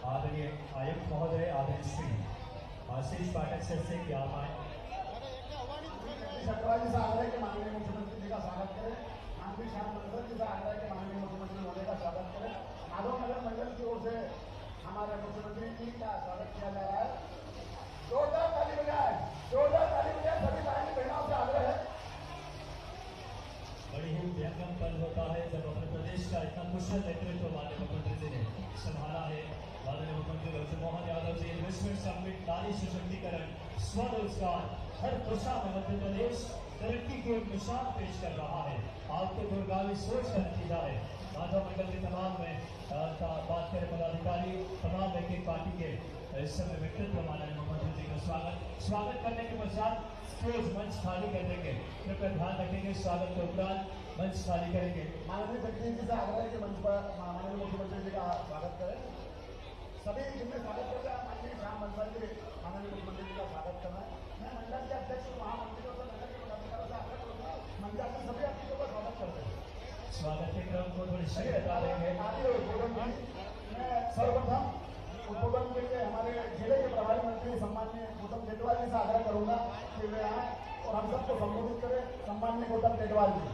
आदरणीय आयुक्त महोदय, आदरणीय श्री आशीष पाठक सर से क्या पाए चक्रवाली से आग्रह के माननीय मुख्यमंत्री जी का स्वागत करें। आंतरिक श्याम मंडल जी से आग्रह के माननीय मुख्यमंत्री महोदय का स्वागत करें। माधव नगर मंडल की ओर से हमारे मुख्यमंत्री जी का स्वागत किया जा रहा है। जोरदार ताली बजाए, जोरदार ताली बजाए। सभी बहन बहनों से आग्रह है। बड़ी ही व्यंगम पल होता है जब अपने प्रदेश का इतना कुशल नेतृत्व माननीय मुख्यमंत्री जी ने संभाला है। माननीय मुख्यमंत्री doctor Mohan Yadav ji investment summit, नारी सशक्तिकरण, स्वरोजगार, हर दिशा में मध्य प्रदेश तरक्की की एक मिसाल पेश कर रहा है। आपके दूरगामी सोच का नतीजा है। माधव मंडल के तमाम में बात करें पदाधिकारी, तमाम एक एक पार्टी के इस समय व्यक्तित्व माननीय मुख्यमंत्री जी का स्वागत करने के पश्चात स्टेज मंच खाली कर देंगे। कृपया ध्यान रखेंगे, स्वागत के उपरांत मंच खाली करेंगे। माननीय जगदीश जी से आग्रह है कि मंच पर माननीय मुख्यमंत्री जी का स्वागत करें। सभी जिनमें स्वागत कर रहे हैं माननीय श्याम मंडल जी, माननीय मुख्यमंत्री जी का स्वागत करना है। मैं मंडल के अध्यक्ष महामंत्रियों से नगर के पदाधिकारियों से आग्रह करूंगा, मंडल के सभी अतिथियों का स्वागत करते हैं। स्वागत के क्रम को थोड़ी शीघ्रता देंगे। मैं सर्वप्रथम उद्बोधन के लिए हमारे जिले के प्रभारी मंत्री सम्माननीय गौतम टेटवाल जी से आग्रह करूंगा कि वे आए और हम सबको संबोधित करें। सम्माननीय गौतम टेटवाल जी।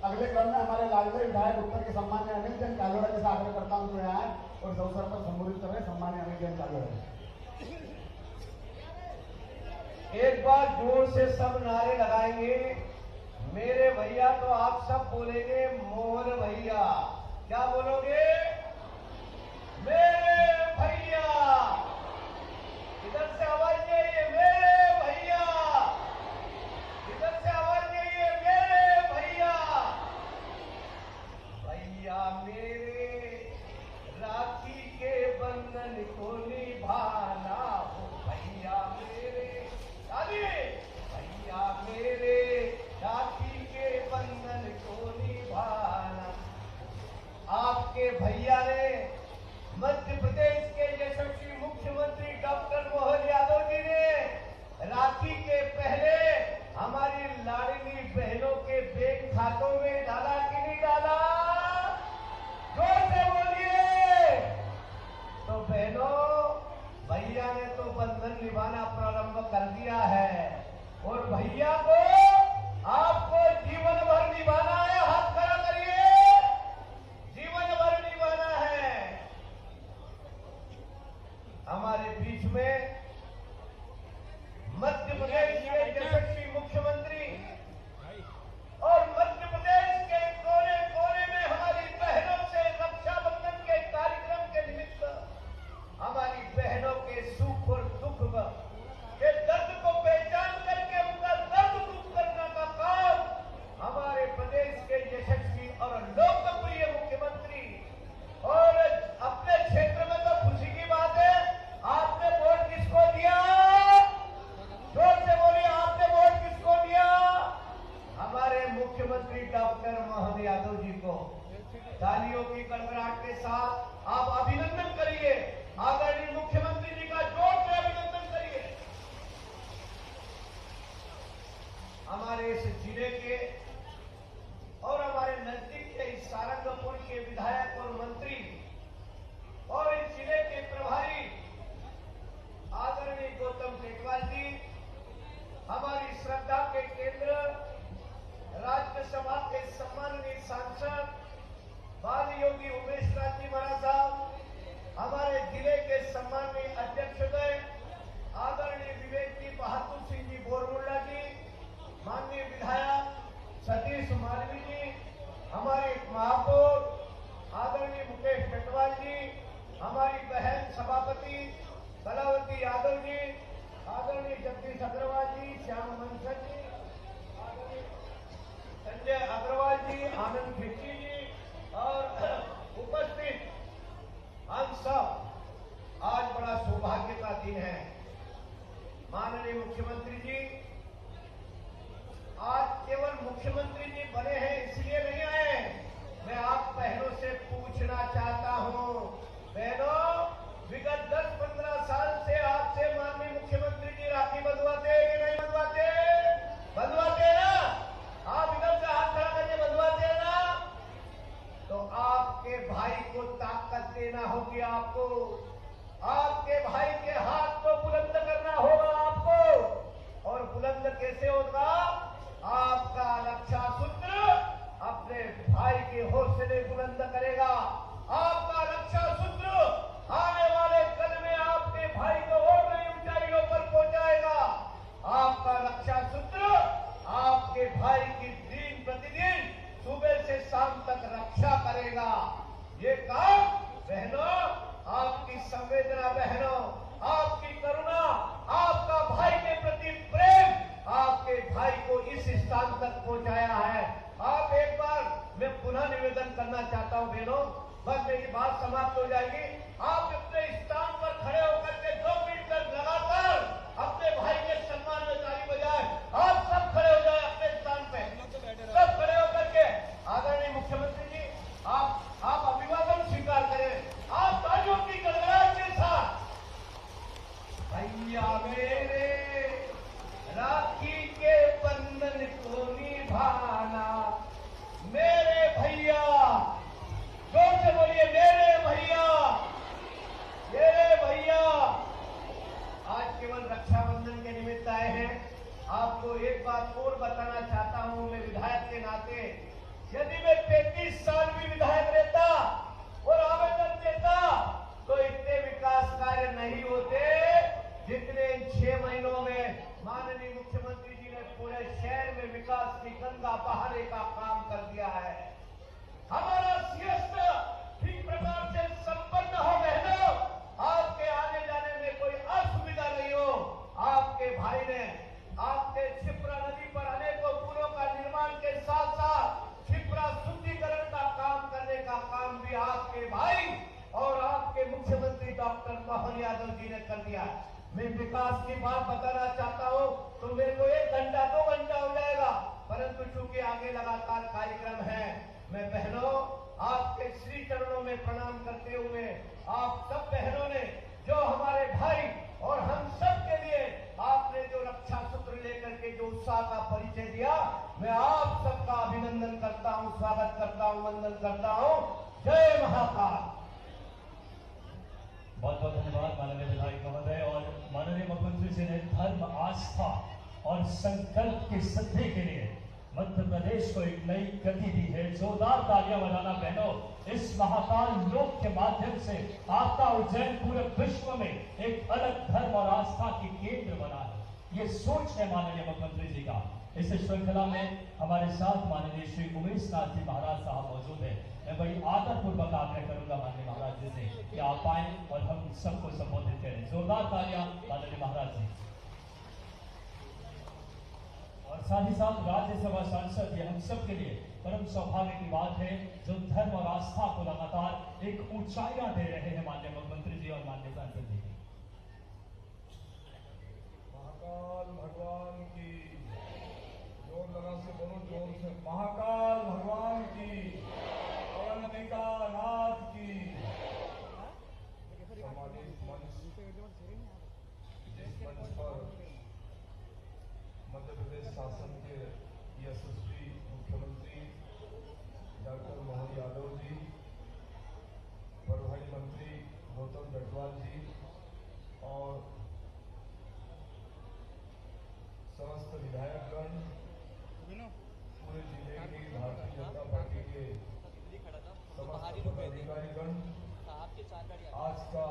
अगले क्रम में हमारे लालगढ़ विधायक उत्तर के सम्मान्य अनिल जैन कालोड़ा के आग्रह करता हूं जो यहाँ और इस अवसर पर संबोधित कर रहे हैं सम्मान्य अनिल जैन कालोड़ा। एक बार जोर से सब नारे लगाएंगे। मेरे भैया तो आप सब बोलेंगे मोहन भैया। क्या बोलोगे? मेरे भैया। इधर से आवाज नहीं आई है, मेरे भैया। इधर से आवाज नहीं आई है, मेरे भैया। भैया मेरे राखी के बंधन को निभाना हो। भैया मेरे दादी, भैया मेरे राखी के बंधन को निभाना। आपके भैया ने मध्य प्रदेश के यशस्वी मुख्यमंत्री डॉक्टर मोहन यादव जी ने राखी के पहले हमारी लाडली बहनों के बैंक खातों में डाला कि नहीं डाला? जोर से बोलिए। तो बहनों, भैया ने तो बंधन निभाना प्रारंभ कर दिया है और भैया को आपको जीवन भर निभाना है। हाथ खड़ा करिए। जीवन भर निभाना है। हमारे बीच में मध्य प्रदेश के यशस्वी मुख्यमंत्री और मध्य प्रदेश के कोने कोने में हमारी बहनों से रक्षाबंधन के कार्यक्रम के निमित्त हमारी बहनों के सुख और दुख के दर्द को पहचान करके उनका दर्द दूर करने का काम हमारे प्रदेश के यशस्वी और लोकप्रिय मुख्यमंत्री। और अपने क्षेत्र में तो खुशी की बात है, आपने वोट किसको दिया? जोर से बोलिए, आपने वोट किसको दिया? हमारे मुख्यमंत्री डॉक्टर मोहन यादव जी को। तालियों की कड़कड़ाहट के साथ आप अभिनंदन करिए। आदरणीय मुख्यमंत्री जी का जोर से अभिनंदन करिए। हमारे इस जिले के और हमारे नजदीक के इस सारंगपुर के विधायक और मंत्री और इस जिले के प्रभारी आदरणीय गौतम टेटवाल जी, हमारी श्रद्धा के केंद्र राज्यसभा के सम्माननीय सांसद बाल योगी उमेश राज जी महाराज साहब, हमारे जिले के सम्माननीय अध्यक्षोदय आदरणीय विवेक जी बहादुर सिंह जी बोरमुल्ला जी, माननीय विधायक सतीश मालवी जी, हमारे महापौर आदरणीय मुकेश कटवाल जी, हमारी बहन सभापति कलावती यादव जी, आदरणीय जगदीश अग्रवाल जी, श्याम मनसर जी, आदरणीय संजय अग्रवाल जी, आनंद खिच्ची जी और उपस्थित हम सब, आज बड़ा सौभाग्य का दिन है। माननीय मुख्यमंत्री जी, आज केवल मुख्यमंत्री जी बने हैं इसलिए नहीं आए। मैं आप बहनों से पूछना चाहता हूं, बहनों, विगत 10-15 साल से आपसे माननीय मुख्यमंत्री जी राखी बंधवाते हैं कि नहीं बंधवाते? बंधवाते ना? आप इधर से हाथ खड़ा करके बंधवाते हैं ना? तो आपके भाई को ताकत देना होगी आपको। आपके भाई के हाथ को बुलंद करना होगा आपको। और बुलंद कैसे होगा? आपका रक्षा सूत्र अपने भाई के हौसले बुलंद करेगा। आपका रक्षा सूत्र आने वाले कल में आपके भाई को और नई ऊंचाइयों पर पहुंचाएगा। आपका रक्षा सूत्र आपके भाई की दिन प्रतिदिन सुबह से शाम तक रक्षा करेगा। ये काम बहनों, आपकी संवेदना बहनों, आपकी करुणा, आपका भाई के प्रति प्रेम आपके भाई को इस स्थान तक पहुंचाया है। आप एक बार मैं पुनः निवेदन करना चाहता हूं बहनों, बस मेरी बात समाप्त हो जाएगी। आप अपने स्थान पर खड़े होकर के 2 मिनट तक लगातार अपने भाई के सम्मान में ताली बजाए। आप सब खड़े हो जाए अपने स्थान पे, सब खड़े होकर के। आदरणीय मुख्यमंत्री जी, आप अभिवादन स्वीकार करें। आप तालियों की गड़गड़ाहट के साथ। भैया मेरे राखी के बंधन को निभाना, मेरे भैया, जोर से बोलिए, मेरे भैया, मेरे भैया। आज केवल रक्षाबंधन के निमित्त आए हैं। आपको एक बात और बताना चाहता हूं मैं विधायक के नाते। यदि मैं 33 साल भी विधायक रहता और आवेदन देता तो इतने विकास कार्य नहीं होते जितने इन 6 महीनों में माननीय आपके क्षिप्रा नदी पर अनेकों पुलों का निर्माण के साथ साथ क्षिप्रा शुद्धिकरण का काम करने का काम भी आपके भाई और आपके मुख्यमंत्री डॉक्टर मोहन यादव जी ने कर दिया। मैं विकास की बात बताना चाहता हूं तो मेरे को 1 घंटा 2 घंटा हो जाएगा, परंतु चूंकि आगे लगातार कार्यक्रम है, मैं बहनों आपके श्री चरणों में प्रणाम करते हुए आप सब बहनों ने जो हमारे भाई और हम सब के लिए आपने जो रक्षा सूत्र लेकर के जो उत्साह का परिचय दिया, मैं आप सबका अभिनंदन करता हूं, स्वागत करता हूं, वंदन करता हूं। जय महाकाल। बहुत बहुत धन्यवाद माननीय विधायक महोदय। और माननीय मुख्यमंत्री जी ने धर्म, आस्था और संकल्प की सिद्धि के लिए मध्य प्रदेश को एक नई गति दी है। जोरदार तालियां बजाना बहनों। इस महाकाल योग के माध्यम से आपका उज्जैन पूरे विश्व में एक अलग धर्म और आस्था की केंद्र बना है। ये सोच है माननीय मुख्यमंत्री जी का। इस श्रृंखला में हमारे साथ माननीय श्री उमेश नाथ जी महाराज साहब मौजूद है। मैं बड़ी आदरपूर्वक आग्रह करूंगा माननीय महाराज जी से कि आप आए और हम सबको संबोधित करें। जोरदार तालियां माननीय महाराज जी। और साथ ही साथ राज्यसभा सांसद, ये हम सब के लिए परम सौभाग्य की बात है, जो धर्म और आस्था को लगातार एक ऊंचाइयां दे रहे हैं माननीय मुख्यमंत्री जी और माननीय सांसद जी। महाकाल भगवान की, जोर लगा से बोलो, जोर से, महाकाल भगवान की, अवंतिका नाथ की। समाजिक मंच, जिस मंच पर मध्य प्रदेश शासन के यशस्वी मुख्यमंत्री डॉक्टर मोहन यादव जी, परिवहन मंत्री गौतम गढ़वाल जी और समस्त विधायकगण, पूरे जिले की भारतीय जनता पार्टी के समस्त पदाधिकारीगण, आज का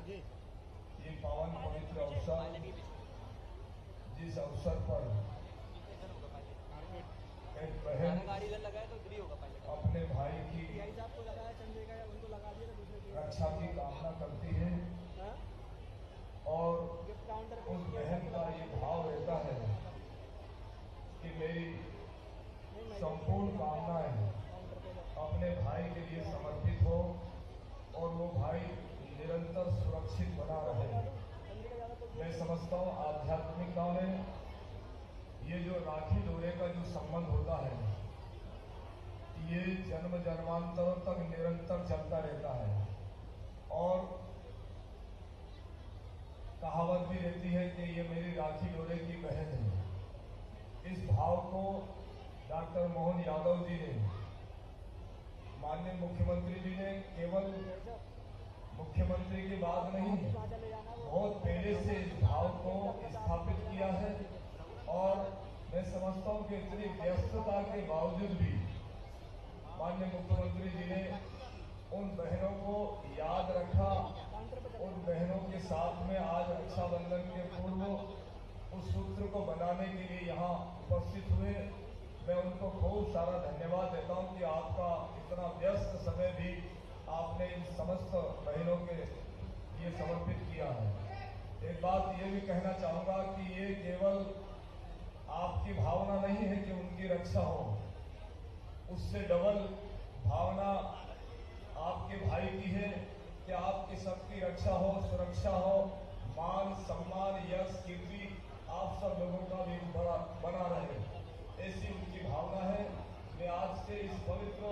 ये पावन पवित्र अवसर, जिस अवसर पर एक बहन अपने भाई की रक्षा की कामना करती है और उस बहन का ये भाव रहता है कि मेरी संपूर्ण कामनाएं अपने भाई के लिए समर्पित हो और वो भाई निरंतर सुरक्षित बना रहे। मैं समझता हूँ आध्यात्मिकता में ये जो राखी डोरे का जो संबंध होता है, ये जन्म जन्मांतरों तक निरंतर चलता रहता है और कहावत भी रहती है कि ये मेरी राखी डोरे की बहन है। इस भाव को डॉक्टर मोहन यादव जी ने, माननीय मुख्यमंत्री जी ने केवल मुख्यमंत्री की बात नहीं, बहुत पहले से इस भाव को स्थापित किया है और मैं समझता हूं कि इतनी व्यस्तता के बावजूद भी माननीय मुख्यमंत्री जी ने उन बहनों को याद रखा, उन बहनों के साथ में आज रक्षाबंधन के पूर्व उस सूत्र को बनाने के लिए यहाँ उपस्थित हुए। मैं उनको खूब सारा धन्यवाद देता हूँ कि आपका इतना व्यस्त समय भी आपने इन समस्त बहनों के लिए समर्पित किया है। एक बात ये भी कहना चाहूंगा कि ये केवल आपकी भावना नहीं है कि उनकी रक्षा हो, उससे डबल भावना आपके भाई की है कि आपकी सबकी रक्षा हो, सुरक्षा हो, मान सम्मान यश कीर्ति आप सब लोगों का भी बना रहे, ऐसी उनकी भावना है। मैं आज के इस पवित्र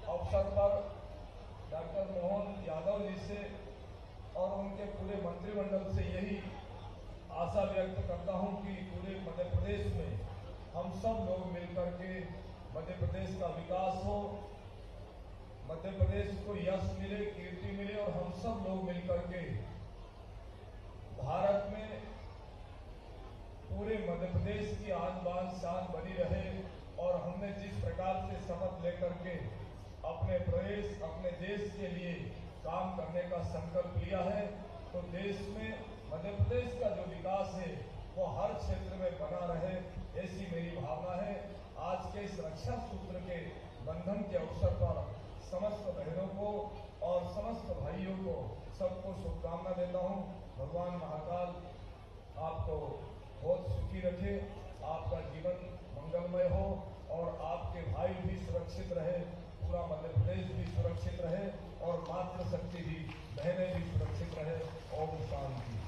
अवसर पर डॉक्टर मोहन यादव जी से और उनके पूरे मंत्रिमंडल से यही आशा व्यक्त करता हूं कि पूरे मध्य प्रदेश में हम सब लोग मिलकर के मध्य प्रदेश का विकास हो, मध्य प्रदेश को यश मिले, कीर्ति मिले और हम सब लोग मिलकर के भारत में पूरे मध्य प्रदेश की आन बान शान बनी रहे। और हमने जिस प्रकार से शपथ लेकर के अपने प्रदेश, अपने देश के लिए काम करने का संकल्प लिया है, तो देश में मध्य प्रदेश का जो विकास है वो हर क्षेत्र में बना रहे, ऐसी मेरी भावना है। आज के इस रक्षा सूत्र के बंधन के अवसर पर समस्त बहनों को और समस्त भाइयों को सबको शुभकामना देता हूँ। भगवान महाकाल आपको बहुत सुखी रखे। रखे, आपका जीवन मंगलमय हो और आपके भाई भी सुरक्षित रहे, पूरा मध्य प्रदेश भी सुरक्षित रहे और मातृशक्ति भी, बहनें भी सुरक्षित रहे। ओम शांति।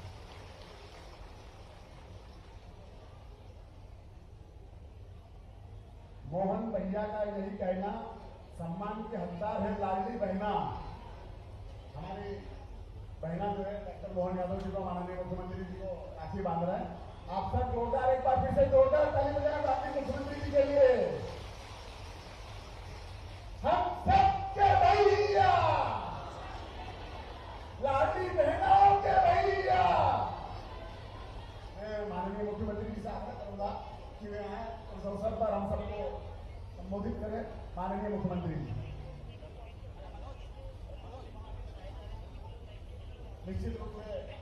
मोहन भैया का यही कहना, सम्मान के हकदार है लाडली बहना। हमारी बहना जो है डॉक्टर मोहन यादव जी को, माननीय मुख्यमंत्री जी को राखी बांध रहे हैं। आप सब जोरदार, एक बार फिर से जोरदार ताली बजाएं माननीय मुख्यमंत्री जी के लिए। हम सबके भैया, लाडली बहनों के भैया। मैं माननीय मुख्यमंत्री जी से आग्रह करूंगा कि वे आए उस अवसर पर हम सबको संबोधित करें। माननीय मुख्यमंत्री जी निश्चित रूप से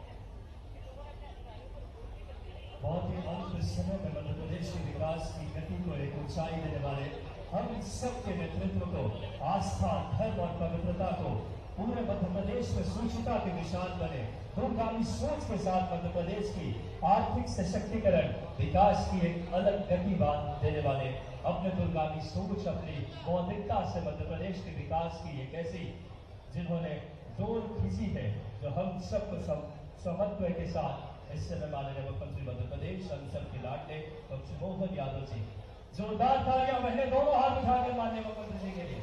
बहुत ही अल्प समय में मध्य प्रदेश के विकास की गति को एक ऊंचाई देने वाले हम सबके नेतृत्व को, आस्था, धर्म और पवित्रता को पूरे मध्य प्रदेश में सूचिता के निशान बने, दूरगामी सोच के साथ मध्य प्रदेश की आर्थिक सशक्तिकरण, विकास की एक अलग गति देने वाले, अपने दूरगामी सोच, अपनी बौद्धिकता से मध्य प्रदेश के विकास की एक ऐसी जिन्होंने डोर खींची है जो हम सबको समत्व के साथ इस समय माननीय मुख्यमंत्री मध्य प्रदेश हम सबके लाडले डॉक्टर मोहन यादव जी। जोरदार तालियां बहने दोनों हाथ उठाकर माननीय मुख्यमंत्री जी के लिए।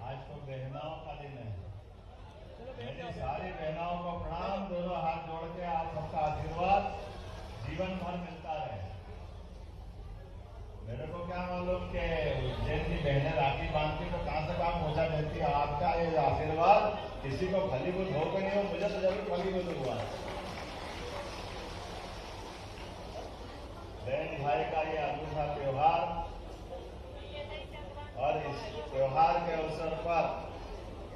आज तो बहनाओं का दिन है, मेरी सारी बहनाओं को प्रणाम, दोनों हाथ जोड़ के आप सबका आशीर्वाद जीवन भर मिलता रहे। मेरे को क्या मालूम कि जैसी बहनें राखी बांधती तो कहां से काम पहुंचा देती है। आपका ये आशीर्वाद किसी को फलीभूत हो कि नहीं हो, मुझे तो जरूर फलीभूत हुआ। बहन भाई का ये अनूठा त्योहार, और इस त्योहार के अवसर पर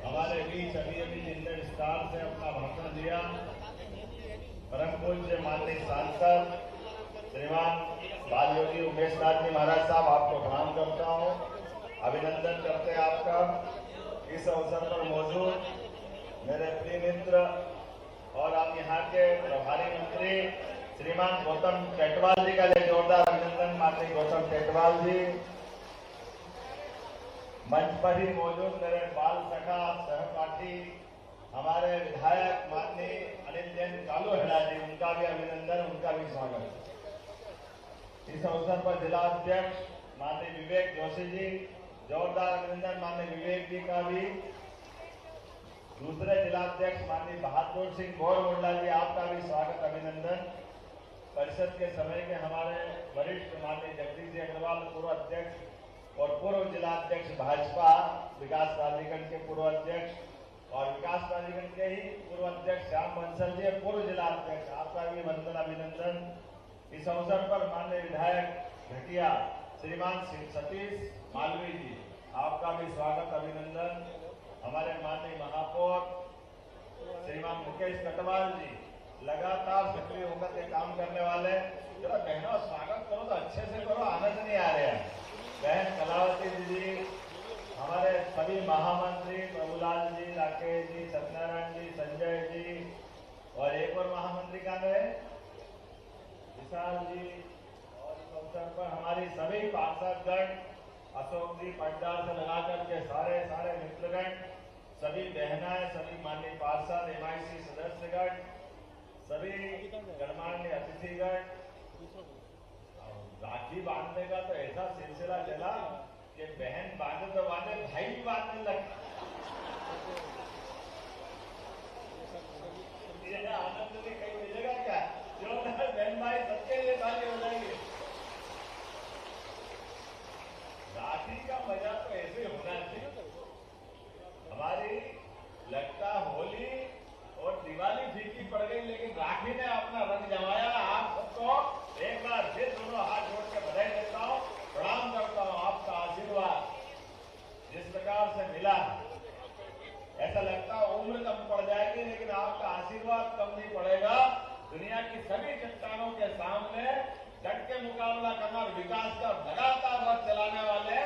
हमारे बीच अभी जिनने विस्तार से अपना भाषण दिया, परम पूज्य माननीय सांसद श्रीमान बाल योगी उमेश नाथ जी महाराज साहब, आपको प्रणाम करता हूँ, अभिनंदन करते हैं आपका। इस अवसर पर मौजूद मेरे प्रिय मित्र और आप यहाँ के प्रभारी मंत्री श्रीमान गौतम टेटवाल जी का जोरदार अभिनंदन। माननीय गौतम टेटवाल जी, मंच पर ही मौजूद मेरे बाल सखा सहपाठी हमारे विधायक माननीय अनिल जैन कालू हेड़ा जी, उनका भी अभिनंदन, उनका भी स्वागत। इस अवसर पर जिला अध्यक्ष माननीय विवेक जोशी जी, जोरदार अभिनंदन माननीय विवेक जी का भी। दूसरे जिला अध्यक्ष माननीय बहादुर सिंह गौर मुंडा जी, आपका भी स्वागत अभिनंदन। परिषद के समय के हमारे वरिष्ठ माननीय जगदीश जी अग्रवाल पूर्व अध्यक्ष और पूर्व जिला अध्यक्ष भाजपा विकास प्राधिकरण के पूर्व अध्यक्ष और विकास प्राधिकरण के ही पूर्व अध्यक्ष श्याम बंसल जी, पूर्व जिला अध्यक्ष, आपका भी वंदन अभिनंदन। इस अवसर पर माननीय विधायक घटिया श्रीमान सतीश मालवी जी, आपका भी स्वागत अभिनंदन। हमारे माननीय महापौर श्रीमान मुकेश कटवाल जी, लगातार सक्रिय होकर के काम करने वाले। जरा बहनों स्वागत करो तो अच्छे से करो, आनंद नहीं आ रहा है। बहन कलावती दीदी, हमारे सभी महामंत्री प्रभुलाल जी, राकेश जी, सत्यनारायण जी, संजय जी, और एक और महामंत्री का है विशाल जी। और इस अवसर पर हमारी सभी पार्षदगण, अशोक जी पटदार से लगा करके सारे मित्रगण, सभी बहनाएं, सभी माननीय पार्षद, MIC सदस्यगण, सभी गणमान्य अतिथिगण। राखी बांधने का तो ऐसा सिलसिला चला कि बहन बांधे तो बांधे, भाई भी बांधने लगे। ये आनंद भी कहीं मिलेगा क्या? जो बहन भाई सबके लिए ताली हो जाएंगे। राखी का मजा तो ऐसे होना चाहिए। हमारी लगता होली और दिवाली फीकी पड़ गई, लेकिन राखी ने अपना रंग जमाया। आप सबको एक बार फिर दोनों हाथ जोड़ के बधाई देता हूँ, प्रणाम करता हूँ। आपका आशीर्वाद जिस प्रकार से मिला, ऐसा लगता है उम्र कम पड़ जाएगी, लेकिन आपका आशीर्वाद कम नहीं पड़ेगा। दुनिया की सभी चट्टानों के सामने डट के मुकाबला करना, विकास का लगातार रथ चलाने वाले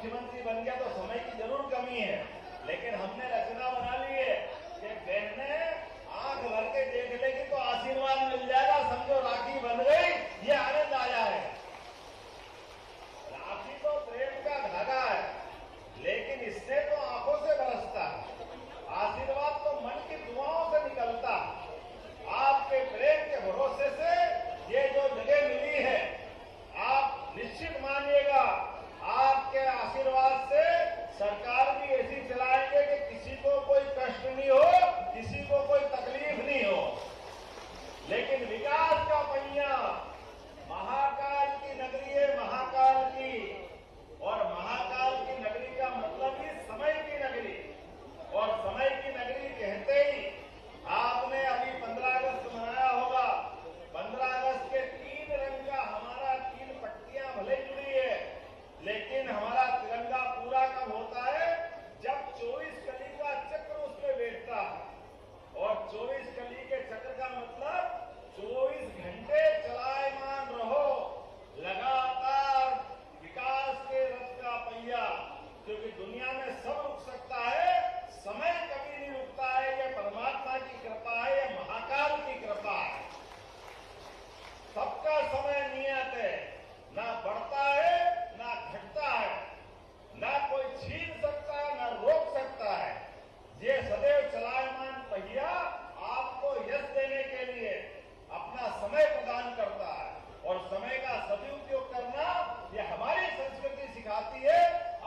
मुख्यमंत्री बन गया तो समय की जरूर कमी है, लेकिन हमने रचना बना ली है कि बहने आंख भर के देख लेगी तो आशीर्वाद मिल जाएगा, समझो राखी बन गई, ये आनंद आ जाएगा। राखी तो प्रेम का धागा है, लेकिन इससे तो आंखों से बरसता है, आशीर्वाद तो मन की दुआओं से निकलता है। आपके प्रेम के भरोसे से ये जो जगह मिली है, आप निश्चित मानिएगा आपके आशीर्वाद से सरकार भी ऐसी चलाएंगे कि किसी को कोई कष्ट नहीं हो, किसी को कोई तकलीफ नहीं हो। लेकिन विकास का पहिया महाकाल की नगरी है, महाकाल की, और महाकाल की नगरी का मतलब ही समय की नगरी, और समय की नगरी कहते ही आपने अभी 15 अगस्त मनाया होगा। 15 अगस्त के 3 रंग का हमारा 3 पट्टियां भले जुड़ी है, लेकिन हमारा तिरंगा पूरा कब होता है? जब 24 कली का चक्र उस पर बैठता है। और 24 कली के चक्र का मतलब 24 घंटे चलायमान रहो, लगातार विकास के रथ का पहिया, क्योंकि दुनिया में सब रुक सकता है, समय कभी नहीं रुकता है। यह परमात्मा की कृपा है, यह महाकाल की कृपा है। सबका समय नियत है, ना बढ़ता है ना घटता है, ना कोई छीन सकता है ना रोक सकता है। ये सदैव चलायमान पहिया आपको यश देने के लिए अपना समय प्रदान करता है, और समय का सदुपयोग करना ये हमारी संस्कृति सिखाती है।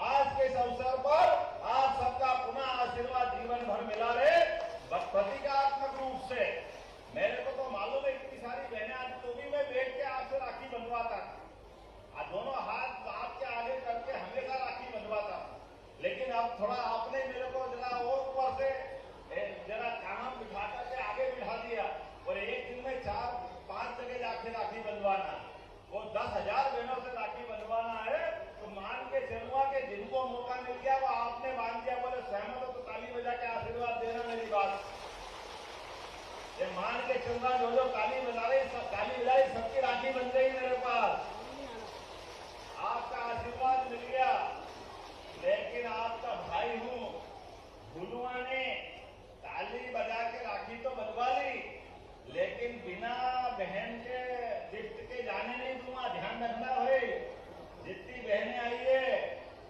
आज के इस अवसर पर आप सबका पुनः आशीर्वाद जीवन भर मिला रहे, प्रतीकात्मक रूप से। मेरे को तो मालूम है इतनी सारी बहनें, आज तो भी मैं बैठ के आपसे राखी बंधवाता, दोनों हाथ आपके आगे करके हमेशा राखी बंधवाता, लेकिन अब थोड़ा आपने मेरे को जरा और ऊपर से जरा काम बिठा करके आगे बिठा दिया, और एक दिन में 4-5 जगह जाके राखी बंधवाना, वो 10,000 बहनों से राखी बंधवाना है। तो मान के चलूंगा कि जिनको मौका मिल गया वो आपने बांध दिया, बोले सहमत हो तो ताली बजा के आशीर्वाद देना मेरी बात। ये मान के चलूंगा जो ताली बजा रही, सब ताली बजाई, सबकी राखी बन गई मेरे पास, आपका आशीर्वाद मिल गया। लेकिन आपका भाई हूं, भुलुआ ने ताली बजा के राखी तो बंधवा ली, लेकिन बिना बहन के गिफ्ट के जाने नहीं दूंगा। ध्यान रखना भाई, जितनी बहनें आई है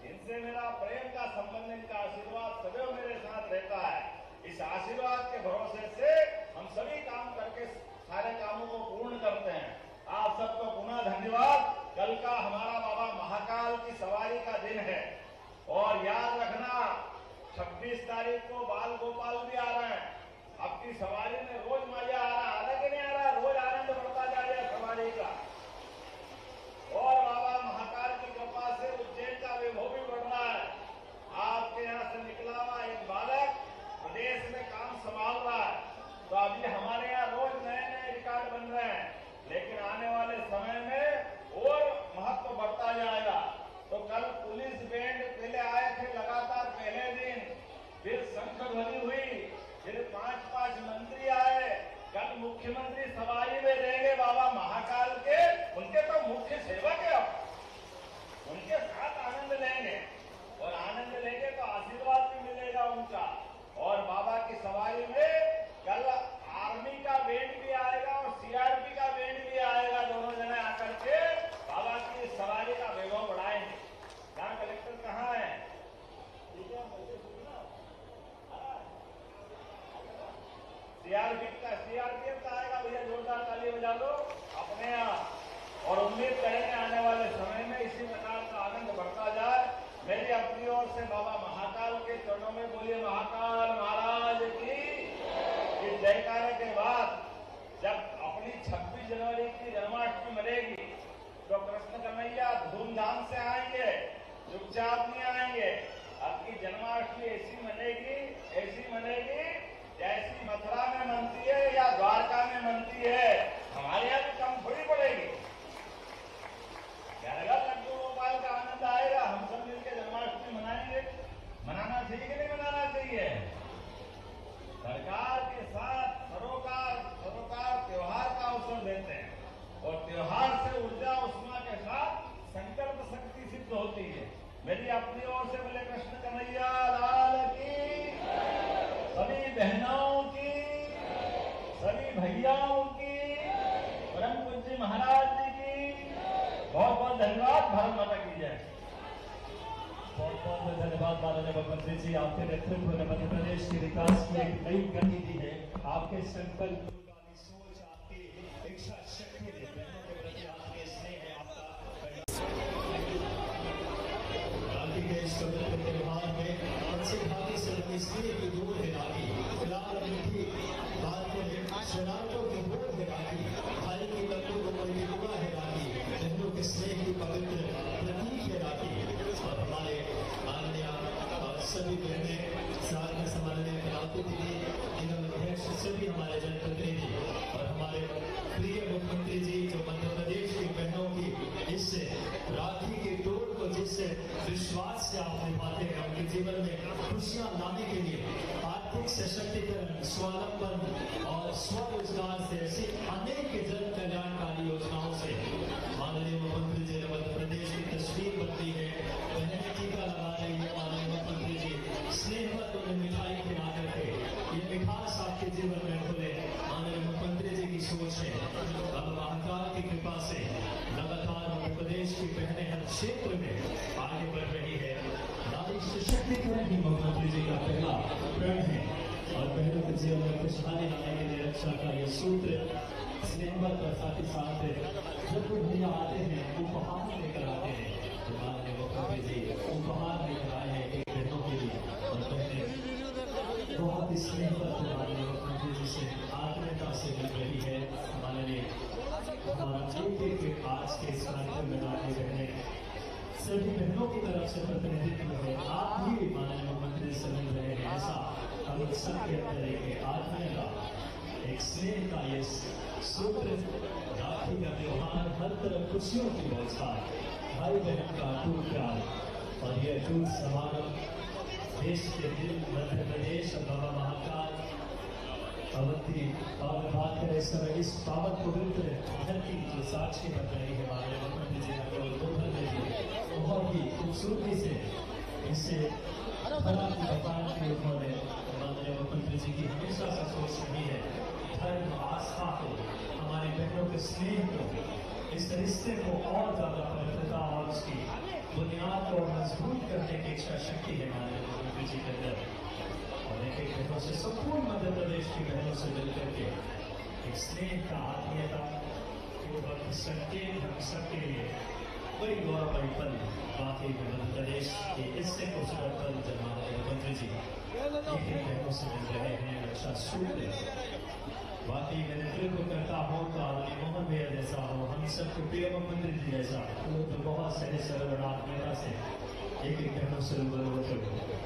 इनसे मेरा प्रेम का संबंध, इनका आशीर्वाद सदैव मेरे साथ रहता है। इस आशीर्वाद के भरोसे से हम सभी काम करके सारे कामों को पूर्ण करते हैं। आप सबको पुनः धन्यवाद। कल का हमारा बाबा महाकाल की सवारी का दिन है, और याद रखना 26 तारीख को बाल गोपाल भी आ रहे हैं। आपकी सवारी में रोज मजा आ रहा, अलग ही नहीं आ रहा, रोज आनंद बढ़ता जा रहा है सवारी का। और बाबा महाकाल की कृपा से उज्जैन का वैभव भी बढ़ रहा है। आपके यहाँ से निकला हुआ एक बालक प्रदेश में काम संभाल रहा है, तो अभी हमारे यहाँ रोज नए रिकॉर्ड बन रहे हैं, लेकिन आने वाले समय में और महत्व बढ़ता जाएगा। तो कल पुलिस बैंड पहले आए थे लगातार पहले दिन, फिर शंख ध्वनि हुई, फिर 5-5 मंत्री आए। कल मुख्यमंत्री सवारी में रहेंगे बाबा महाकाल के, उनके तो मुख्य सेवक है, उनके साथ आनंद लेंगे, और आनंद लेंगे तो आशीर्वाद भी मिलेगा उनका। और बाबा की सवारी में कल आर्मी का बैंड भी आएगा और सीआरपी का बैंड भी आएगा, दोनों जने आकर के बाबा की सवारी का वैभव बढ़ाएंगे। यहाँ कलेक्टर कहाँ है? सीआरपीएफ का आएगा, भैया जोरदार ताली बजा लो अपने यहाँ। और उम्मीद करेंगे आने वाले समय में इसी प्रकार का आनंद बढ़ता जाए। मेरी अपनी ओर से बाबा महाकाल के चरणों में बोलिए महाकाल महाराज की जयकारे के बाद जब अपनी 26 जनवरी की जन्माष्टमी मनेगी तो कृष्ण कन्हैया धूमधाम से आएंगे, चुपचाप नहीं आएंगे। आपकी जन्माष्टमी ऐसी मनेगी जैसी मथुरा में मनती है या द्वारका में मनती है। हमारे यहाँ भी कम थोड़ी पड़ेगी, लड्डू गोपाल का आनंद आएगा। हम सब मिलकर जन्माष्टमी मनाएंगे। मनाना चाहिए कि नहीं मनाना चाहिए? सरकार के साथ सरोकार त्योहार का अवसर देते हैं, और त्योहार से ऊर्जा उष्मा के साथ संकल्प शक्ति सिद्ध होती है। मेरी अपनी ओर से बोले कृष्ण कन्हैया लाल की, सभी बहनों की, सभी भैयाओं की, परम पूज्य महाराज जी की बहुत बहुत धन्यवाद। भारत माता की जय। बहुत बहुत धन्यवाद माननीय मुख्यमंत्री जी, आपके नेतृत्व ने मध्य प्रदेश के विकास की एक नई गति दी है। आपके संकल्प, दूरगामी सोच, आपकी इच्छा शक्ति ने बहनों के प्रति आपके स्नेह है। आपका राखी के इस पवित्र त्योहार में अच्छे भागी से लगी स्नेह की दूर है राखी, लाल मीठी बातें शरारतों की दूर है राखी, भाई की लंबी उम्र की दुआ है राखी, बहनों के स्नेह की पवित्र प्रतीक है राखी। और हमारे माननीय सभी बहनें साथ में सम्माननीय राष्ट्रपति जी, निगम अध्यक्ष, सभी हमारे जनप्रतिनिधि और हमारे प्रिय मुख्यमंत्री जी जो मध्य प्रदेश की बहनों की इस राखी के डोर को जिस विश्वास से आप निभाते हैं, उनके जीवन में खुशियां लाने के लिए आर्थिक सशक्तिकरण, स्वावलंबन और स्वरोजगार से ऐसी अनेक जन कल्याणकारी योजनाओं से माननीय मुख्यमंत्री जी ने मध्य प्रदेश की तस्वीर बदली है। बहनें टीका लगा रही है, माननीय मुख्यमंत्री जी स्नेह मत उन्हें मिठाई खिला करके ये मिठास आपके जीवन में खुले, माननीय मुख्यमंत्री जी की सोच है। अब महाकाल की कृपा से लगातार मध्य प्रदेश की बहनें हर क्षेत्र में आगे बढ़ रही है। नारी सशक्तिकरण ही मुख्यमंत्री जी का पहला प्रण है और बहनों के जीवन में खुशहाली लाने के लिए रक्षा का ये सूत्र स्नेहमत और साथ ही साथ जब कोई भैया आते हैं उपहार लेकर आते हैं, तो माननीय मुख्यमंत्री जी उपहार लेकर आए हैं एक बहनों के लिए और बहनें बहुत ही स्नेहमत माननीय मुख्यमंत्री जी से आत्मीयता से मिल रही है। माननीय हमारा एक आज के इस कार्यक्रम में आने बहने सभी बहनों की तरफ से प्रतिनिधित्व है। आप भी माननीय मुख्यमंत्री से मिल रहे हैं, ऐसा हम सबके अंदर एक आत्मीयता, एक स्नेह का ये सूत्र, राखी का त्योहार, हर तरफ खुशियों की बौछार, भाई बहन का अटूट प्यार और ये अटूट समागम देश के दिल मध्य प्रदेश और बाबा महाकाल अवंती और बात करें इस समय इस पावन पवित्र धरती जो साक्षी बन रही है। हमारे मुख्यमंत्री जी ने उद्बोधन में भी बहुत ही खूबसूरती से इससे भरा की बपान की उन्होंने माननीय मुख्यमंत्री जी की हमेशा से सोच रही है धर्म, आस्था को, हमारी बहनों के स्नेह को, इस रिश्ते को और ज्यादा पवित्रता और उसकी बुनियाद को मजबूत करने की इच्छा शक्ति है माननीय मुख्यमंत्री जी के अंदर। और एक एक बहनों से, संपूर्ण मध्य प्रदेश की बहनों से मिलकर के एक स्नेह का, आत्मीयता के संकेत हम सबके लिए बड़ी गौरवमयी पल। बाकी मध्य प्रदेश के इससे खूबसूरत पल जब हमारे मुख्यमंत्री जी एक एक बहनों से मिल रहे हैं, अच्छा सूत्र बाकी मैं नेतृत्व करता हूँ तो आदरणीय मोहन भैया जैसा हो, हम सबके प्रिय मुख्यमंत्री जी जैसा तो बहुत सहज सरल और आत्मीयता से एक एक बहनों से रूबरू होते हो।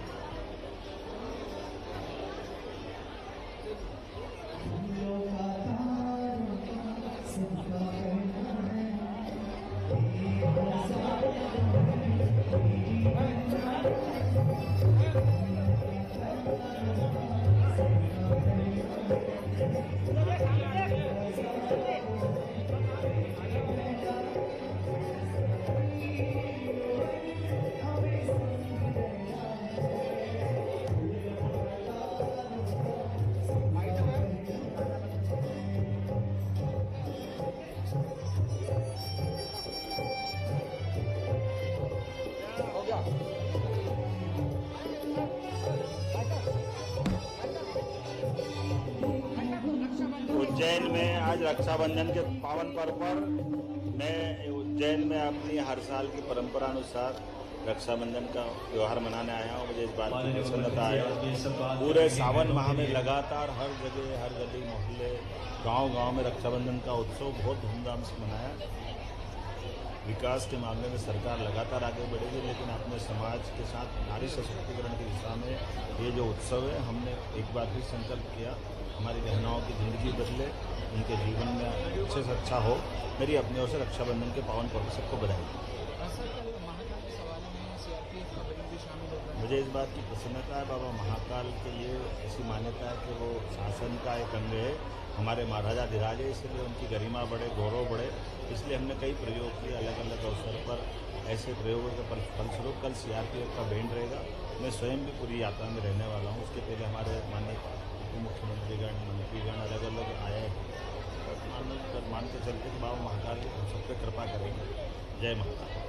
उज्जैन में आज रक्षाबंधन के पावन पर्व पर मैं उज्जैन में अपनी हर साल की परंपरा अनुसार रक्षाबंधन का त्यौहार मनाने आया हूँ। मुझे इस बात की प्रसन्नता है। पूरे सावन माह में लगातार हर जगह, हर गली मोहल्ले, गांव-गांव में रक्षाबंधन का उत्सव बहुत धूमधाम से मनाया। विकास के मामले में सरकार लगातार आगे बढ़ेगी, लेकिन अपने समाज के साथ नारी सशक्तिकरण की दिशा में ये जो उत्सव है, हमने एक बार फिर संकल्प किया हमारी बहनों की ज़िंदगी बदले, उनके जीवन में अच्छे से अच्छा हो। मेरी अपनी ओर से रक्षाबंधन के पावन पर्व सबको बधाई। मुझे इस बात की प्रसन्नता है, बाबा महाकाल के लिए ऐसी मान्यता है कि वो शासन का एक अंग है, हमारे महाराजा धीराज है, इसलिए उनकी गरिमा बढ़े, गौरव बढ़े। इसलिए हमने कई प्रयोग किए अलग अलग अवसर पर ऐसे प्रयोगों के फलस्वरूप कल CRPF का बैंड रहेगा। मैं स्वयं भी पूरी यात्रा में रहने वाला हूँ। उसके पहले हमारे माननीय उप मुख्यमंत्रीगण, मंत्रीगण अलग अलग आए हैं और मान के चलते कि बाबा महाकाल हम सब पे कृपा करेंगे। जय महाकाल।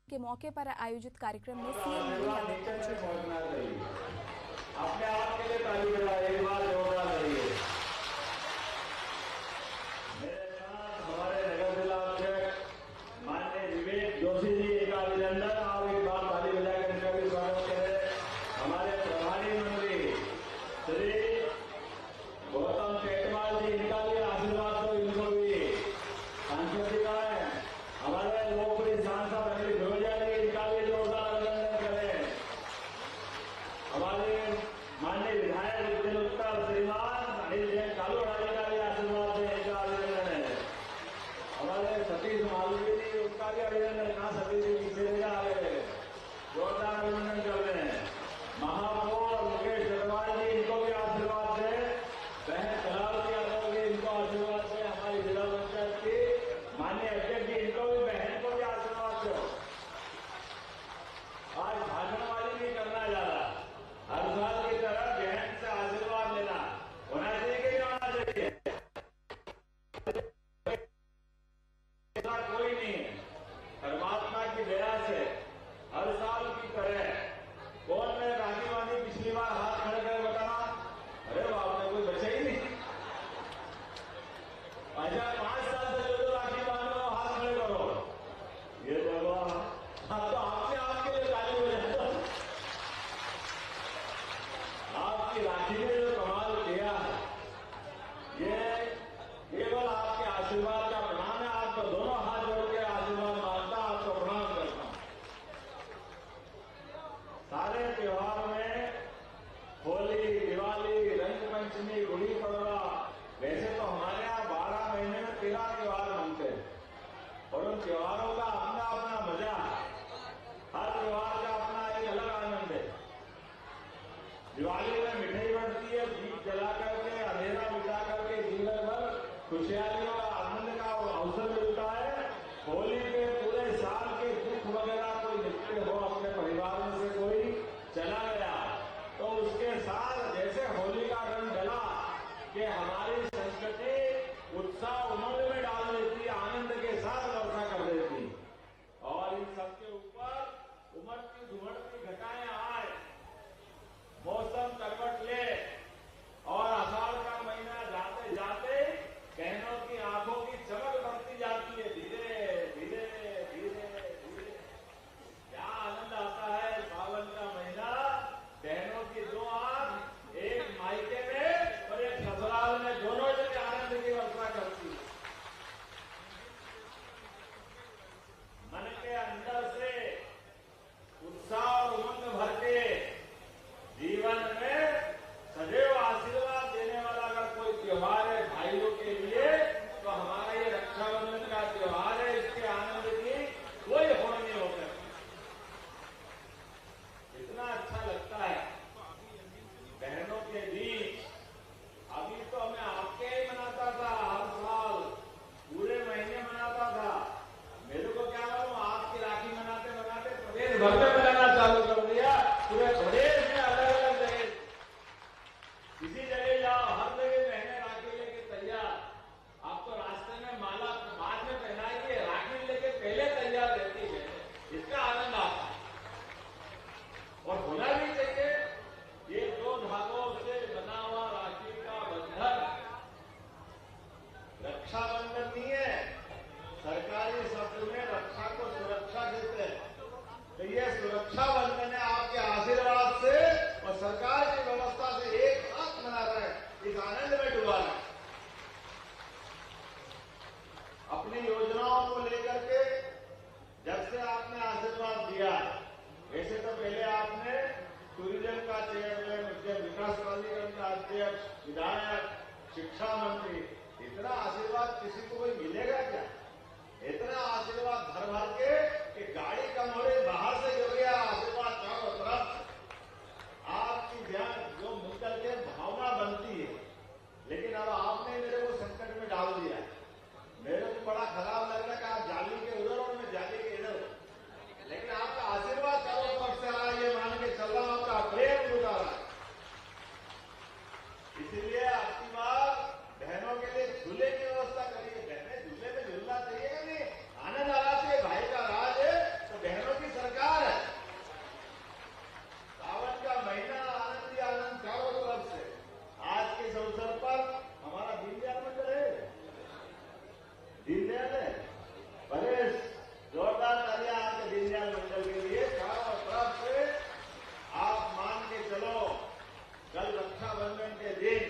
के मौके पर आयोजित कार्यक्रम में सीएम मोदी अपने आप के लिए ताली बजाइए, एक बार जोरदार करिए। मेरे साथ हमारे नगर जिला अध्यक्ष माननीय विवेक जोशी जी का अभिनंदन और एक बार ताली बजाकर इनका भी स्वागत करें। हमारे प्रभारी मंत्री श्री गौतम टेटवाल जी, इनका भी आशीर्वाद दो, इनको भी सांसद जी का है। हमारे लोकप्रिय सांसद अनिल फिरोजिया जी, इनका भी जोरदार अभिनंदन करें। हमारे माननीय विधायक विपिन उत्तर श्रीमान अनिल जैन कालूड़ा जी का भी आशीर्वाद है, इनका अभिनंदन है। हमारे सतीश मालवी जी, उनका भी अभिनंदन। कहाँ सतीश जी पीछे नहीं आ गए, जोरदार अभिनंदन कर रहे हैं। महापौर मुकेश अग्रवाल जी, इनको भी आशीर्वाद है। बहन कलावती यादव जी, इनको आशीर्वाद है। हमारी जिला पंचायत की माननीय अध्यक्ष जी, इनको भी, बहन को भी आशीर्वाद दो। आज भाषणबाजी नहीं करना जा रहा, हर साल की तरह बहन से आशीर्वाद लेना होना चाहिए कि नहीं होना चाहिए? ऐसा कोई नहीं है। परमात्मा की दया से हर साल की तरह कौन में राखी बांधी पिछली बार हाथ खड़े कर बताना। अरे बाप रे, कोई बचे ही नहीं। अच्छा, 5 साल से जो राखी बांध रहे हो हाथ खड़े करो। ये भगवान, अब तो आपने आपके लिए ताली बजा। आपकी राखी ने जो कमाल किया है, ये किसी जगह जाओ, हर जगह बहने राखी लेके तैयार। आप तो रास्ते में माला बाद में पहनाएंगे, राखी लेके पहले तैयार रहती है, इसका आनंद आता है और होना भी चाहिए। ये दो धागों से बना हुआ राखी का बंधन रक्षाबंधन नहीं है। सरकारी शब्द में रक्षा को सुरक्षा कहते हैं, तो ये सुरक्षा बंधन है। आपके आशीर्वाद से और सरकार की व्यवस्था से एक साथ मना रहे हैं, इस आनंद में डुबा रहे हैं। अपनी योजनाओं को लेकर के जब से आपने आशीर्वाद दिया, वैसे तो पहले आपने टूरिज्म का चेयरमैन, उद्यम विकास प्राधिकरण का अध्यक्ष, विधायक, शिक्षा मंत्री, इतना आशीर्वाद किसी को कोई मिलेगा क्या? इतना आशीर्वाद भर भर के कि गाड़ी कम हो रही, बाहर से गिर गया आशीर्वाद चारों तरफ। आपकी ध्यान जो मिलकर के भावना बनती है, लेकिन अब आपने मेरे को संकट में डाल दिया। मेरे को बड़ा खराब लग रहा है कि आप जाली के उधर और मैं जाली के इधर, लेकिन आपका आशीर्वाद चारों तरफ से आ रहा है, ये मान के चल रहा हूं, आपका प्रेम जुटा रहा है। इसीलिए आपकी बात बहनों के लिए झूले की व्यवस्था करिए। बहनें झूले में झूलना चाहिए कि नहीं? आनंद आ रहा है, भाई का राज है तो बहनों की सरकार है। सावन का महीना आनंद ही आनंद चारों तरफ से। आज के इस अवसर पर हमारा दीनदयाल मंदिर है, दीनदयाल है, बड़े जोरदार तालियां आपके दीनदयाल मंडल के लिए। चारों तरफ से आप मान के चलो, कल रक्षाबंधन के दिन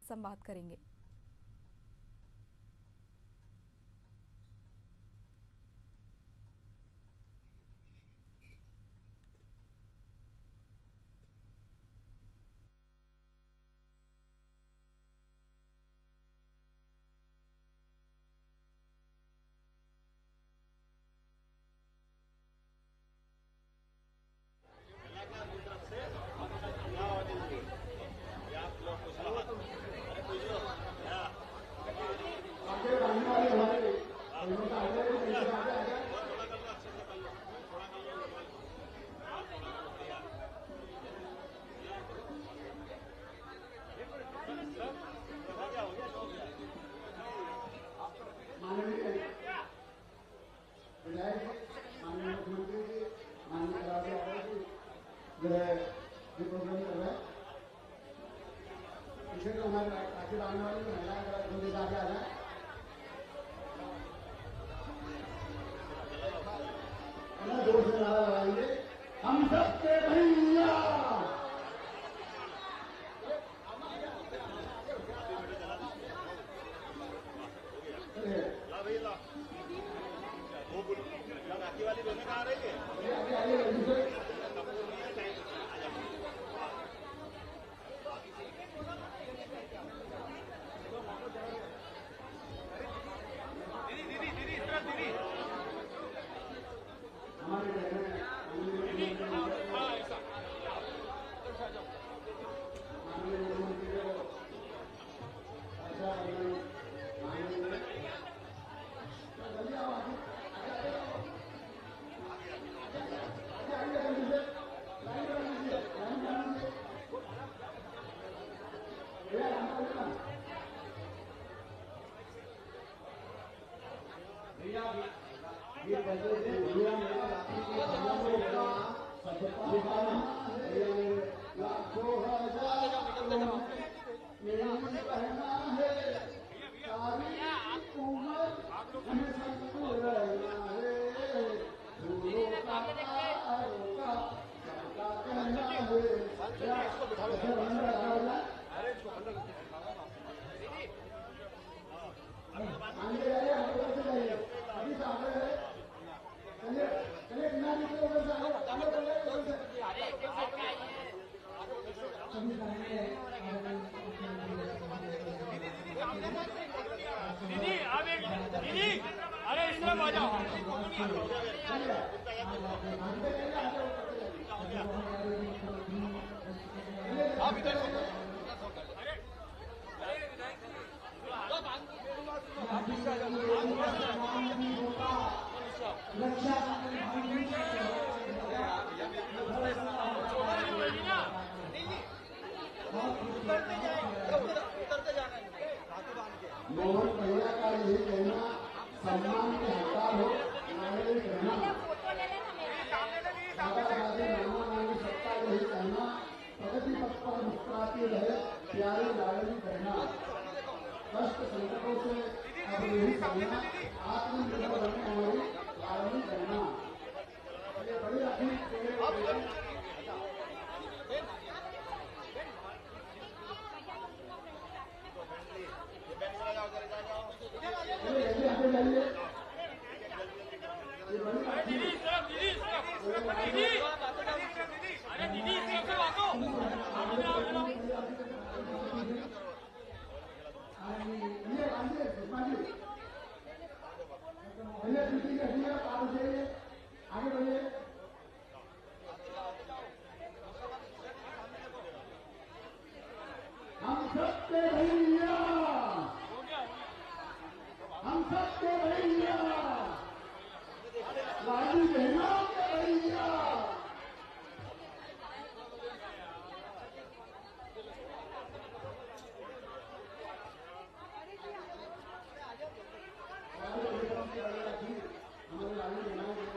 संवाद करेंगे। हम सबके भैया राखी वाली बहनें कहाँ आ रही है? मोहन भैया का यही कहना सम्मान के हकदार हो नागरिक रहना नाना नानी सबका यही कहना प्रगति पथ पर मुस्कुराती रहे प्यारी लाडली करना कष्ट संकटों से अब यही कहना आत्मनिर्भर बनने हमारी लाडली करना ये बड़ी अपनी आगे बढ़िए हम सबके भैया लाडली बहनों के भैया हमारे लाडली बहनों के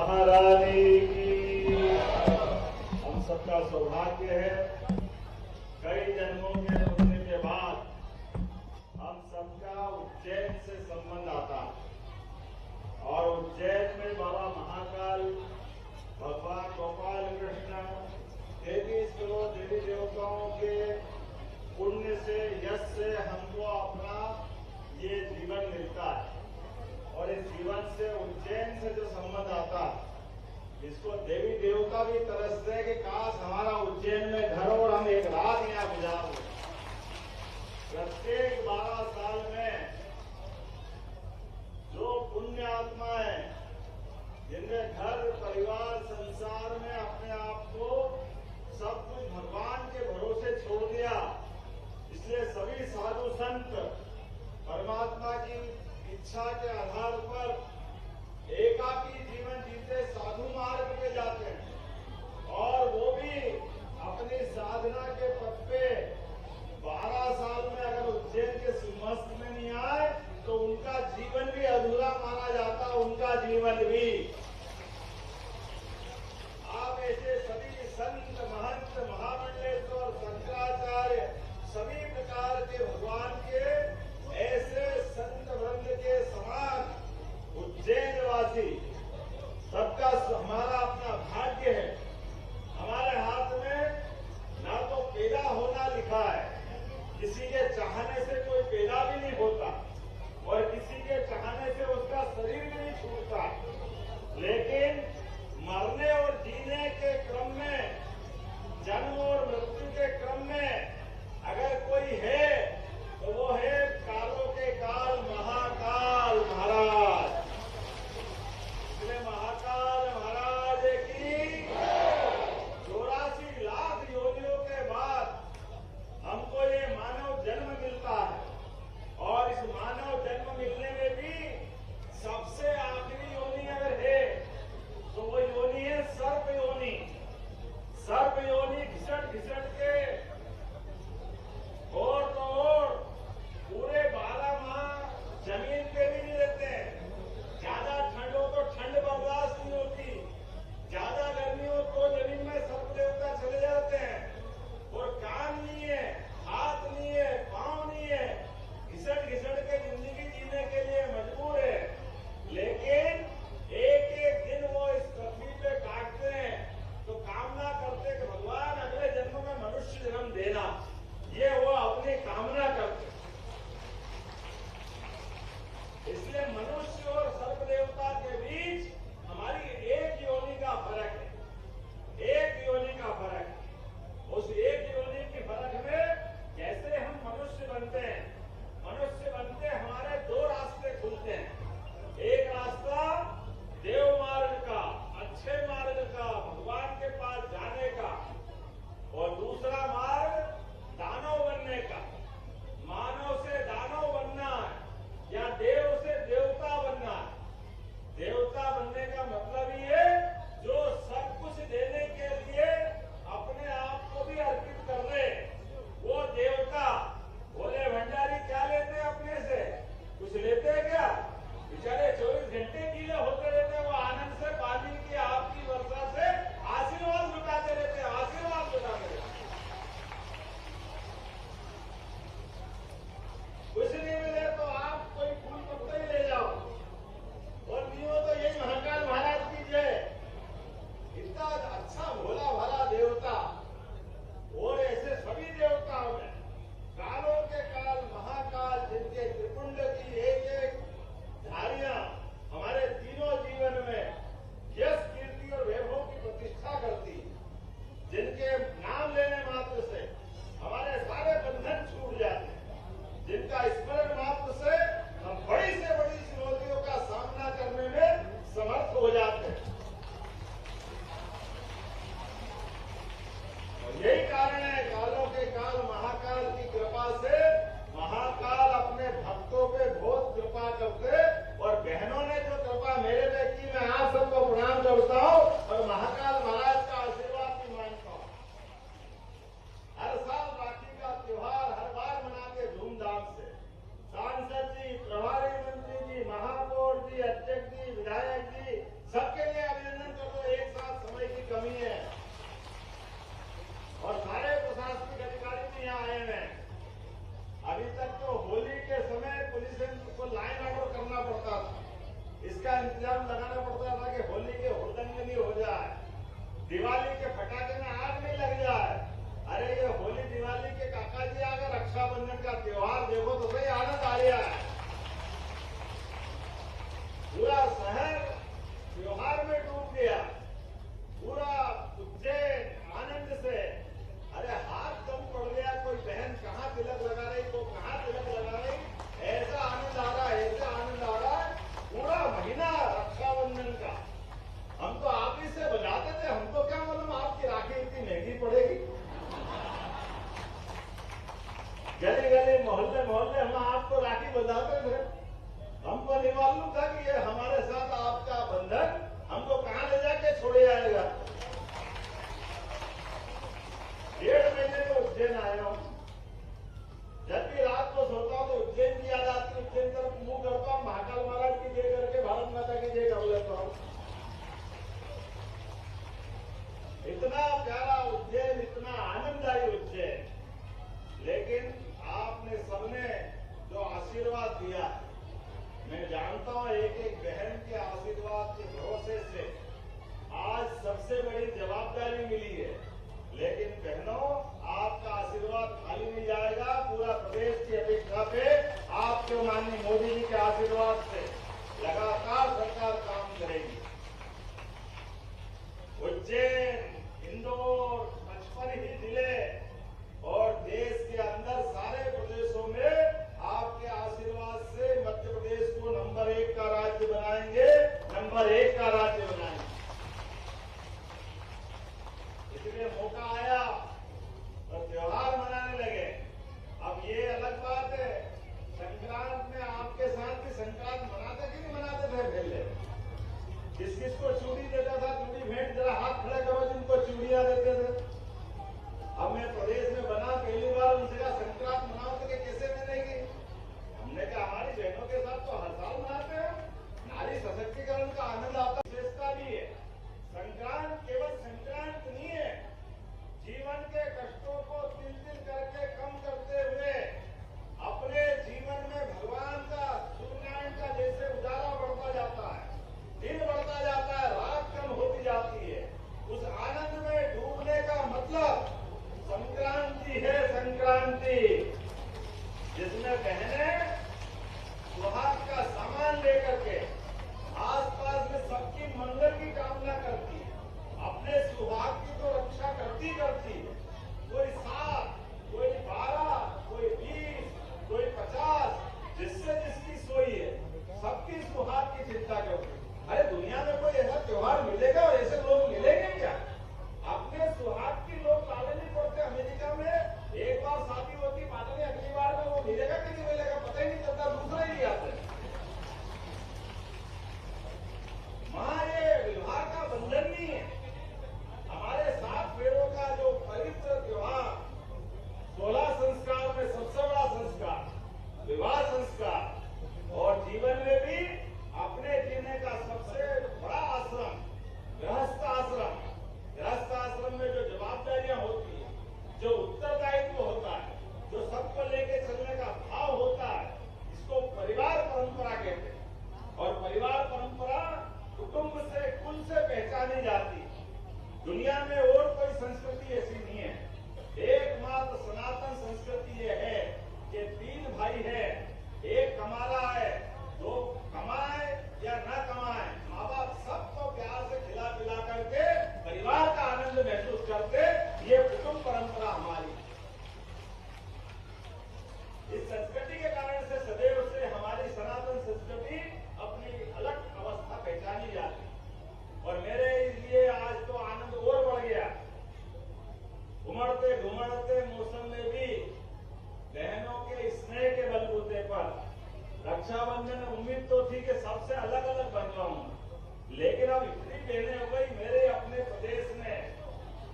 महारानी की। हम सबका सौभाग्य है, कई जन्मों के जुड़ने के बाद हम सबका उज्जैन से संबंध आता और उज्जैन में बाबा महाकाल, भगवान गोपाल कृष्ण, 33 करोड़ देवी देवताओं के पुण्य से, यश से हमको अपना ये जीवन मिलता है। और इस जीवन से, उज्जैन से जो संबंध आता, इसको देवी देवता भी तरसते हैं कि काश हमारा उज्जैन में घर हो और हम एक रात यहाँ गुजार दें। प्रत्येक 12 साल में जो पुण्य आत्मा है, जिनने घर, परिवार, संसार में अपने आप को सब कुछ भगवान के भरोसे छोड़ दिया, इसलिए सभी साधु संत परमात्मा की इच्छा के आधार पर एकाकी जीवन जीते साधु मार्ग पे जाते हैं और वो भी अपनी साधना के पथ पे 12 साल में अगर उज्जैन के सिंहस्थ में नहीं आए तो उनका जीवन भी अधूरा माना जाता, उनका जीवन भी। आप ऐसे सभी संत, महंत, महामंडलेश्वर, शंकराचार्य, सभी प्रकार के भगवान के ऐसे संत वृंद के समान उज्जैन वासी सबका हमारा अपना भाग्य है। हमारे हाथ में ना तो पैदा होना लिखा है, किसी के चाहने से कोई पैदा भी नहीं होता और किसी के चाहने से उसका शरीर भी नहीं छूटता, किसको चूड़ी देता था, चूड़ी भेंट, जरा हाथ खड़ा करो जिनको चूड़ियां देते थे। अब मैं प्रदेश में बना, पहली बार उनसे कहा संक्रांत मनाओ, तो कैसे मनाएगी? हमने कहा हमारी बहनों के साथ तो हर साल मनाते हैं, नारी सशक्तिकरण का आनंद आता, विशेषता भी है। संक्रांत केवल संक्रांत नहीं है, जीवन के कष्टों को तिल तिल करके कम करते हुए अपने जीवन में भगवान का, सूर्यनारायण का जैसे उजाला बढ़ता जाता है, दिन बढ़ता जाता है, रात कम होती जाती है, उस आनंद में डूबने का मतलब संक्रांति है। संक्रांति जिसमें बहनें सुहाग का सामान लेकर के आसपास में सबकी मंगल की कामना करती है, अपने सुहाग की तो रक्षा करती है। कोई 7, कोई 12, कोई 20, कोई 50, जिससे जिसकी सोई है, सबकी सुहाग की चिंता करती है। अरे दुनिया में कोई ऐसा त्योहार मिलेगा और ऐसे लोग मिलेंगे क्या? अपने सुहाग की लोग ताले नहीं पड़ते। अमेरिका में एक बार शादी होती, पता नहीं अगली बार में वो मिलेगा कि नहीं मिलेगा, पता ही नहीं चलता, दूसरा ही नहीं आता। वहां ये विवाह का बंधन नहीं है। हमारे 7 फेरों का जो पवित्र त्योहार, 16 संस्कार में सबसे बड़ा संस्कार विवाह संस्कार, और जीवन में भी अपने जीने का सबसे बड़ा आश्रम गृहस्थ आश्रम। गृहस्थ आश्रम में जो जवाबदारियां होती है, जो उत्तरदायित्व होता है, जो सबको लेके चलने का भाव होता है, इसको परिवार परंपरा कहते हैं। और परिवार परंपरा कुटुंब से, कुल से पहचानी जाती है। दुनिया में और कोई संस्कृति ऐसी नहीं है। एकमात्र सनातन संस्कृति ये है कि 3 भाई है, एक कमा रहा है, 2 कमाए या न कमाए, माँ बाप सबको प्यार से खिला पिला करके परिवार का आनंद महसूस करते। ये कुटुंब परंपरा हमारी, इस संस्कृति के कारण से सदैव से हमारी सनातन संस्कृति अपनी अलग अवस्था पहचानी जाती। और मेरे लिए आज तो आनंद और बढ़ गया। उमड़ते घुमड़ते मौसम में भी बहनों के स्नेह के बलबूते पर रक्षाबंधन में उम्मीद तो थी कि सबसे अलग अलग बन जाऊंगा, लेकिन अब इतनी बहनें हो गई मेरे अपने प्रदेश में।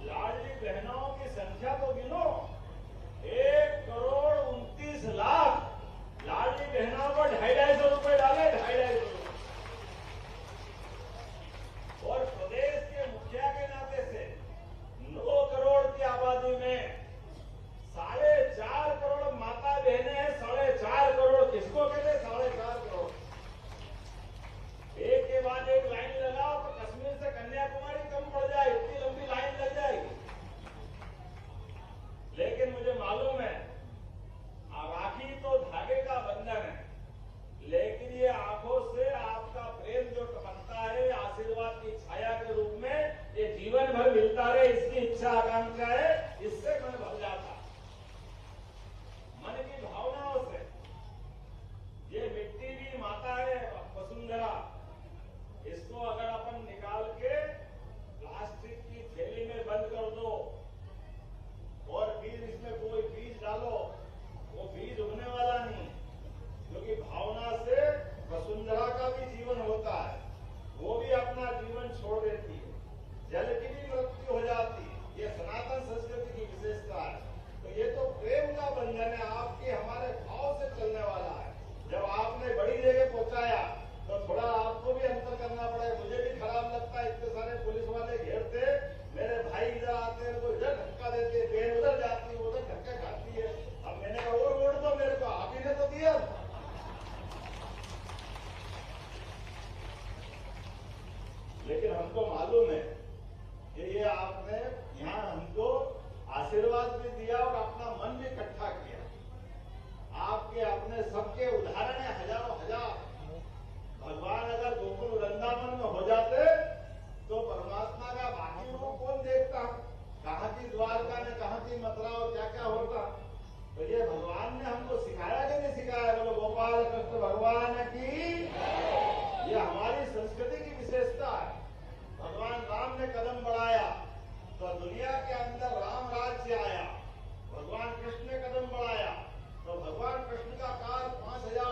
लाडली बहनों की संख्या तो गिनो, 1,29,00,000 लाडली बहनों को 250 रुपए डाले, 250 और प्रदेश के मुखिया के नाते से 9 करोड़ की आबादी में 4.5 करोड़ माता बहनें हैं। 4.5 करोड़ किसको कहते हैं? 4.5 करोड़। एक के बाद एक लाइन लगाओ तो कश्मीर से कन्याकुमारी कम पड़ जाए, इतनी लंबी लाइन लग जाएगी। लेकिन मुझे मालूम है राखी तो धागे का बंधन है, लेकिन ये आंखों से आपका प्रेम जो टपकता है आशीर्वाद की छाया के रूप में, ये जीवन भर मिलता रहे, इसकी इच्छा आकांक्षा है। इससे मन भर जाता, मन की भावनाओं से। ये मिट्टी भी माता है वसुंधरा, इसको अगर अपन निकाल के प्लास्टिक की थैली में बंद कर दो और फिर इसमें कोई बीज डालो, वो बीज उगने वाला नहीं, क्योंकि भावना से वसुंधरा का भी जीवन होता है, वो भी अपना जीवन छोड़ देती है, जल की भी मृत्यु हो जाती है। ये सनातन संस्कृति की विशेषता है। तो ये तो प्रेम का बंधन है, आपके हमारे भाव से चलने वाला है। जब आपने बड़ी जगह पहुंचाया तो थोड़ा आपको भी अंतर करना पड़ा। मुझे भी खराब लगता है, इतने सारे पुलिस वाले घेरते, मेरे भाई इधर आते हैं तो इधर धक्का देते, बहन उधर जाती है, उधर धक्का खाती है। अब मैंने कहा और वोट दो मेरे को, आप ही ने तो दिया। लेकिन हमको मालूम है कि ये आपने यहाँ हमको आशीर्वाद भी दिया और अपना मन भी इकट्ठा किया। आपके अपने सबके उदाहरण है, हजारों हजार। भगवान अगर गोकुल वृंदावन में हो जाते तो परमात्मा का बाकी रूप कौन देखता? कहाँ की द्वारका ने, कहाँ की मथुरा और क्या क्या होता। तो ये भगवान ने हमको सिखाया कि नहीं सिखाया? बोलो गोपाल कृष्ण भगवान की। ये हमारी संस्कृति की विशेषता है। भगवान राम ने कदम बढ़ाया तो दुनिया के अंदर राम राज्य आया। भगवान कृष्ण ने कदम बढ़ाया तो भगवान कृष्ण का काल 5000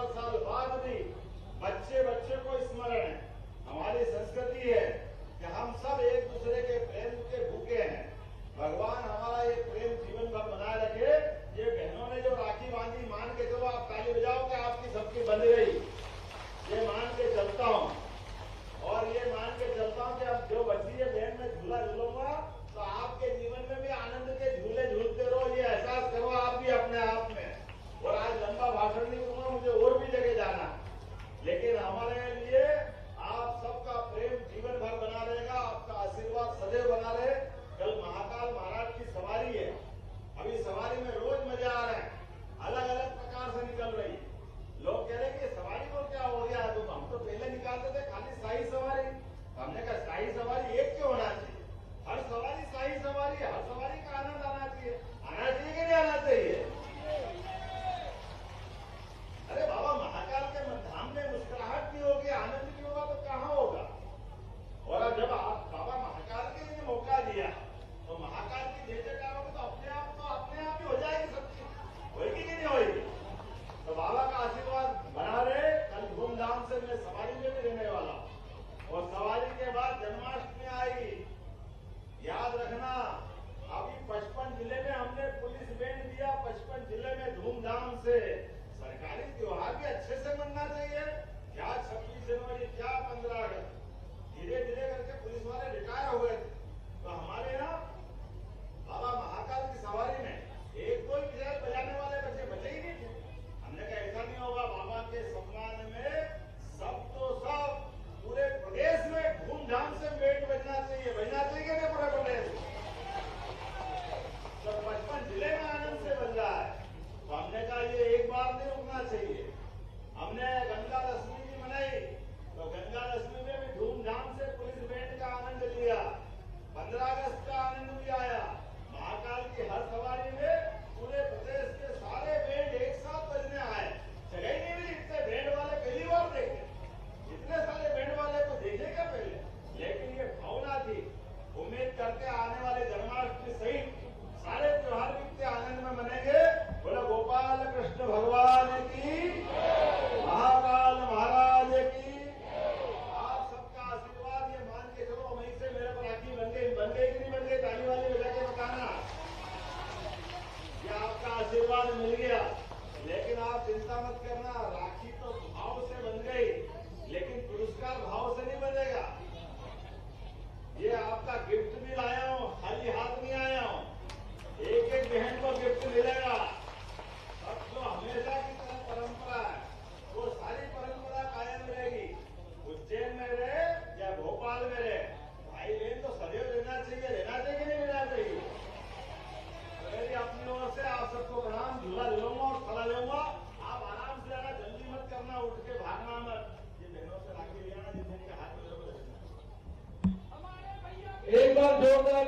आपका गिफ्ट भी लाया हूँ, खाली हाथ नहीं आया हूँ। एक एक बहन को गिफ्ट मिलेगा। अब जो हमेशा की तरह परंपरा है, वो सारी परंपरा कायम रहेगी। उज्जैन में रहे या भोपाल में रहे, भाई बहन तो सदैव रहना चाहिए कि नहीं रहना चाहिए। मेरी अपनी ओर से आप सबको प्रणाम, झूला झूलूंगा और खड़ा लूंगा। आप आराम से आना, जल्दी मत करना, उठ के भागना मत। ये बहनों से राखी लिया ना, जिनके हाथ में एक बार जोरदार